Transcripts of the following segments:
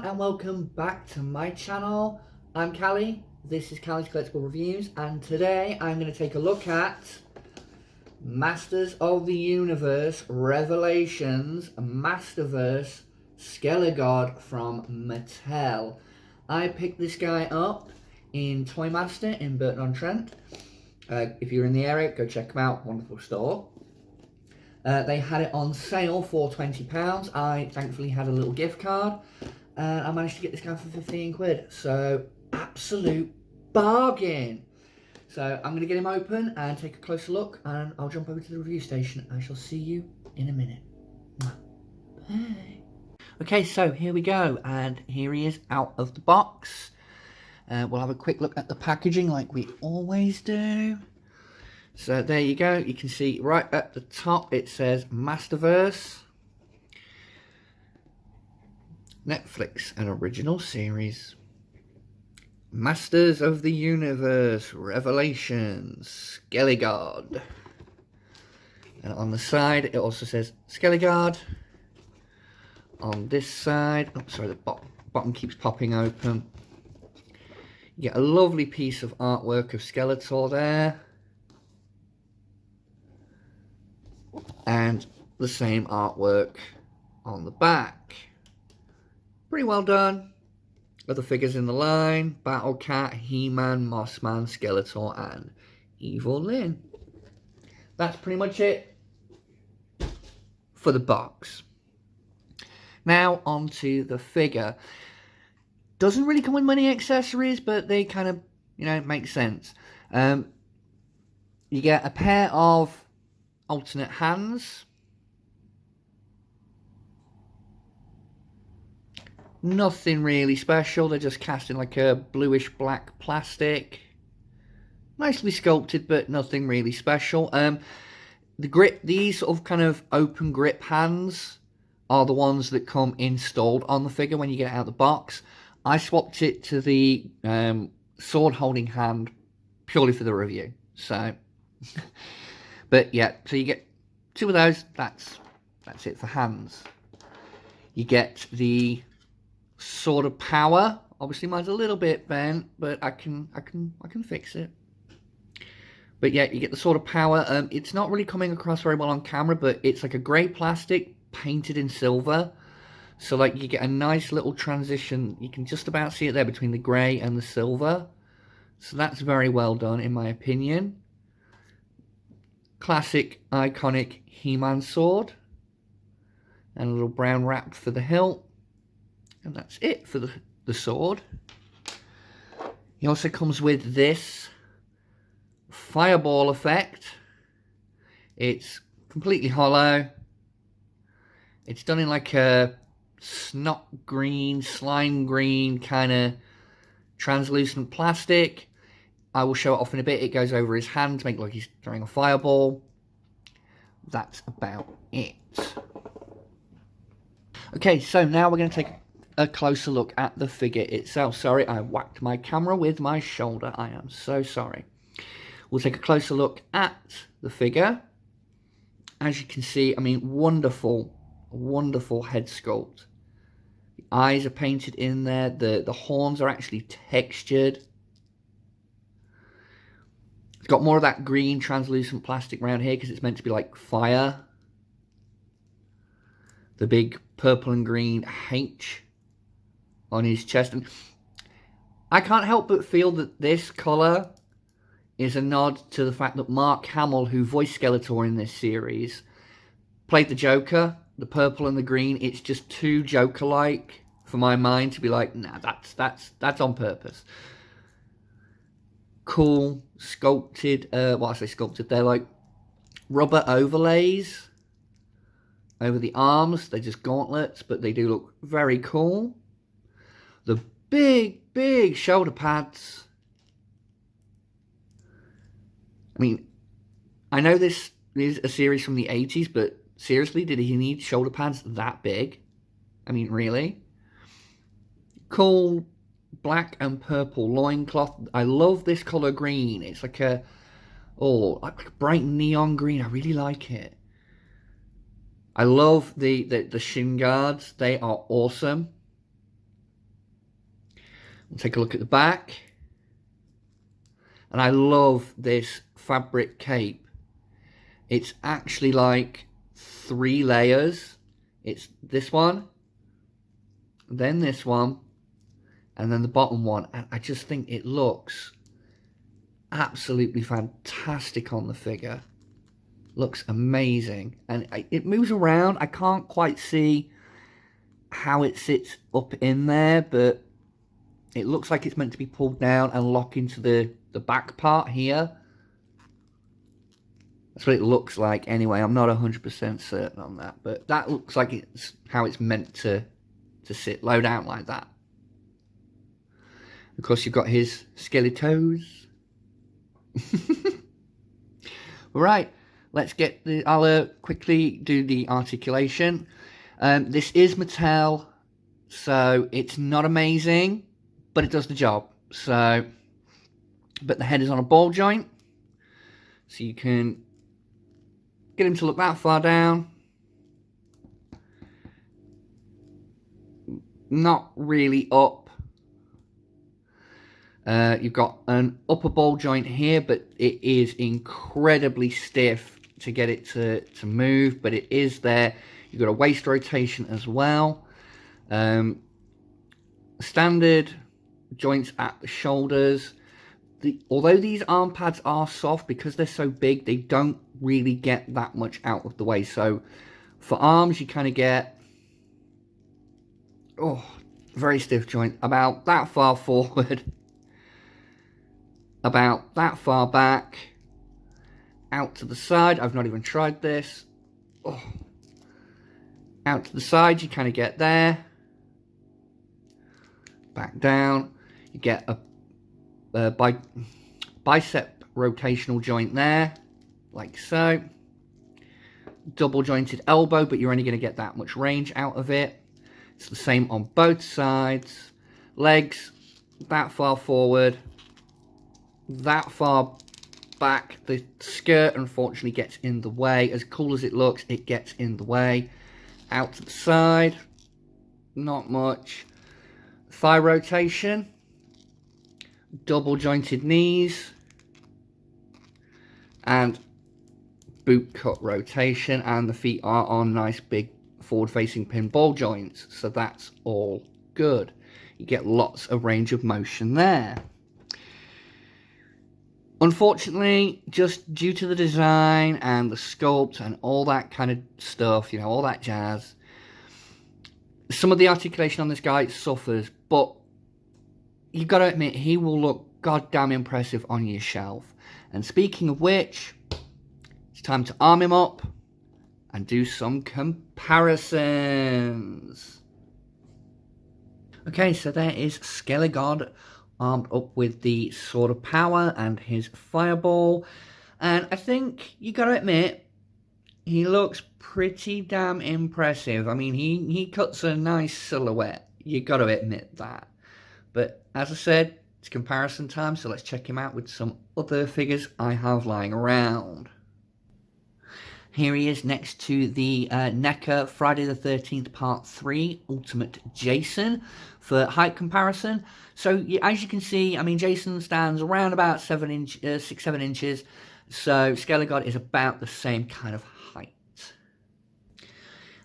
and welcome back to my channel. I'm Callie, this is Callie's Collectible Reviews, and today I'm going to take a look at Masters of the Universe Revelations Masterverse Skelegod from Mattel. I picked this guy up in Toy Master in Burton-on-Trent. If you're in the area, go check them out, wonderful store. They had it on sale for £20. I thankfully had a little gift card and I managed to get this guy for 15 quid. So, absolute bargain. So, I'm going to get him open and take a closer look, and I'll jump over to the review station. I shall see you in a minute. Bye. Okay, so here we go, and here he is out of the box. We'll have a quick look at the packaging like we always do. So there you go, you can see right at the top it says Masterverse. Netflix, an original series. Masters of the Universe Revelations Skelegod. And on the side it also says Skelegod. On this side, oh sorry, the bottom keeps popping open. You get a lovely piece of artwork of Skeletor there. And the same artwork on the back. Pretty well done. Other figures in the line: Battle Cat, He-Man, Mossman, Skeletor, and Evil Lyn. That's pretty much it for the box. Now onto the figure. Doesn't really come with many accessories, but they kind of, make sense. You get a pair of alternate hands. Nothing really special. They're just cast in like a bluish black plastic. Nicely sculpted, but nothing really special. The grip, these sort of kind of open grip hands are the ones that come installed on the figure when you get it out of the box. I swapped it to the sword holding hand purely for the review. So but yeah, so you get two of those. That's it for hands. You get the Sword of Power. Obviously mine's a little bit bent, but I can fix it. But yeah, you get the Sword of Power. It's not really coming across very well on camera, but it's like a grey plastic painted in silver. So like you get a nice little transition. You can just about see it there between the grey and the silver. So that's very well done in my opinion. Classic, iconic He-Man sword. And a little brown wrap for the hilt. And that's it for the sword. He also comes with this fireball effect. It's completely hollow. It's done in like a snot green, slime green kind of translucent plastic. I will show it off in a bit. It goes over his hand to make it like he's throwing a fireball. That's about it. Okay, so now we're going to take a closer look at the figure itself. Sorry, I whacked my camera with my shoulder. I am so sorry. We'll take a closer look at the figure. As you can see, I mean, wonderful head sculpt. The eyes are painted in there. The horns are actually textured. It's got more of that green translucent plastic around here because it's meant to be like fire. The big purple and green H on his chest. And I can't help but feel that this colour is a nod to the fact that Mark Hamill, who voiced Skeletor in this series, played the Joker. The purple and the green, it's just too Joker-like for my mind to be like, nah, that's on purpose. Cool, sculpted, well, I say sculpted, they're like rubber overlays over the arms. They're just gauntlets, but they do look very cool. The big shoulder pads. I mean, I know this is a series from the 80s, but seriously, did he need shoulder pads that big? I mean, really? Cool black and purple loincloth. I love this colour green. It's like a, like a bright neon green. I really like it. I love the shin guards. They are awesome. Take a look at the back. And I love this fabric cape. It's actually like 3 layers. It's this one, then this one, and then the bottom one. And I just think it looks absolutely fantastic on the figure. Looks amazing. And it moves around. I can't quite see how it sits up in there, but it looks like it's meant to be pulled down and lock into the back part here. That's what it looks like anyway. I'm not 100% certain on that, but that looks like it's how it's meant to sit, low down like that. Of course, you've got his Skelegod. Right, let's get the. I'll quickly do the articulation. This is Mattel, so it's not amazing, but it does the job. So, but the head is on a ball joint, so you can get him to look that far down. Not really up. You've got an upper ball joint here, but it is incredibly stiff to get it to move, but it is there. You've got a waist rotation as well. Standard joints at the shoulders. Although these arm pads are soft, because they're so big, they don't really get that much out of the way. So for arms, you kind of get, very stiff joint, about that far forward, about that far back, out to the side. I've not even tried this. Out to the side, you kind of get there. Back down, you get a bicep rotational joint there, like so. Double jointed elbow, but you're only going to get that much range out of it. It's the same on both sides. Legs, that far forward, that far back. The skirt unfortunately gets in the way. As cool as it looks, it gets in the way. Out to the side, not much. Thigh rotation, double jointed knees, and boot cut rotation, and the feet are on nice big forward facing pin ball joints, so that's all good. You get lots of range of motion there. Unfortunately, just due to the design and the sculpt and all that kind of stuff, you know, all that jazz, some of the articulation on this guy suffers, but you've got to admit, he will look goddamn impressive on your shelf. And speaking of which, it's time to arm him up and do some comparisons. Okay, so there is Skelegod armed up with the Sword of Power and his Fireball. And I think you got to admit, he looks pretty damn impressive. I mean, he cuts a nice silhouette. You got to admit that. But as I said, it's comparison time, so let's check him out with some other figures I have lying around. Here he is next to the NECA Friday the 13th Part 3 Ultimate Jason for height comparison. So as you can see, I mean, Jason stands around about 6-7 inches. So Skelegod is about the same kind of height.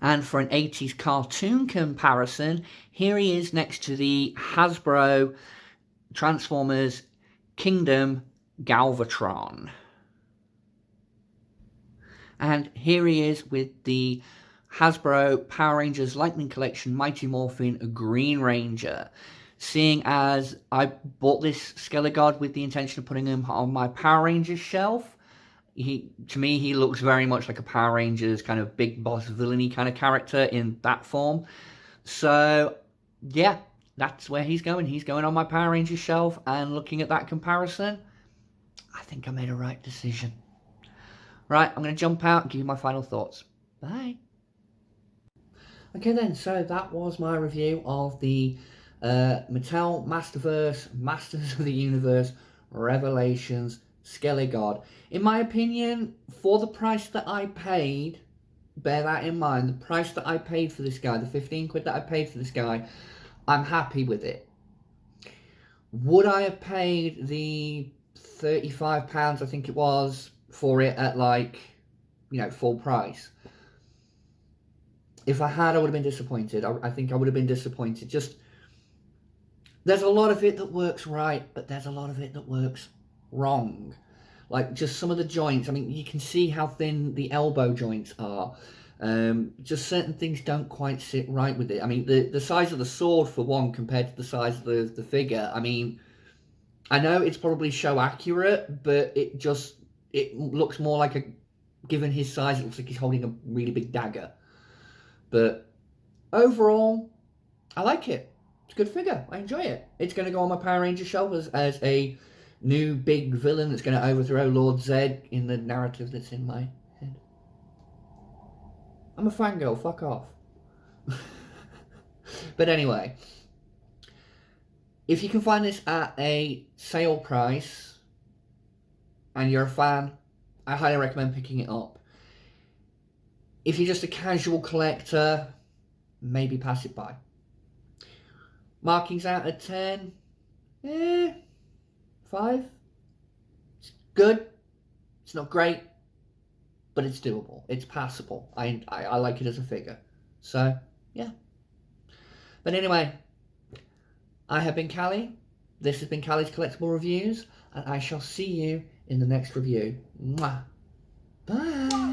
And for an 80s cartoon comparison, here he is next to the Hasbro Transformers Kingdom Galvatron. And here he is with the Hasbro Power Rangers Lightning Collection Mighty Morphin Green Ranger. Seeing as I bought this Skelegod with the intention of putting him on my Power Rangers shelf, to me, he looks very much like a Power Rangers kind of big boss villainy kind of character in that form. So, yeah, that's where he's going. He's going on my Power Rangers shelf, and looking at that comparison, I think I made a right decision. Right, I'm going to jump out and give you my final thoughts. Bye. Okay then, so that was my review of the Mattel Masterverse, Masters of the Universe, Revelations, Skelegod. In my opinion, for the price that I paid, bear that in mind, the price that I paid for this guy, the 15 quid that I paid for this guy, I'm happy with it. Would I have paid the £35, I think it was, for it at like, you know, full price? If I had, I would have been disappointed. I think I would have been disappointed. Just, there's a lot of it that works right, but there's a lot of it that works wrong. Like, just some of the joints. I mean, you can see how thin the elbow joints are. Just certain things don't quite sit right with it. I mean, the size of the sword, for one, compared to the size of the figure. I mean, I know it's probably show accurate, but it looks more like given his size, it looks like he's holding a really big dagger. But overall, I like it. It's a good figure. I enjoy it. It's going to go on my Power Ranger shelf as a new big villain that's going to overthrow Lord Zed in the narrative that's in my head. I'm a fangirl. Fuck off. But anyway, if you can find this at a sale price and you're a fan, I highly recommend picking it up. If you're just a casual collector, maybe pass it by. Markings out of 10, 5. It's good. It's not great, but it's doable. It's passable. I like it as a figure. So, yeah. But anyway, I have been Callie. This has been Callie's Collectible Reviews, and I shall see you in the next review. Mwah. Bye.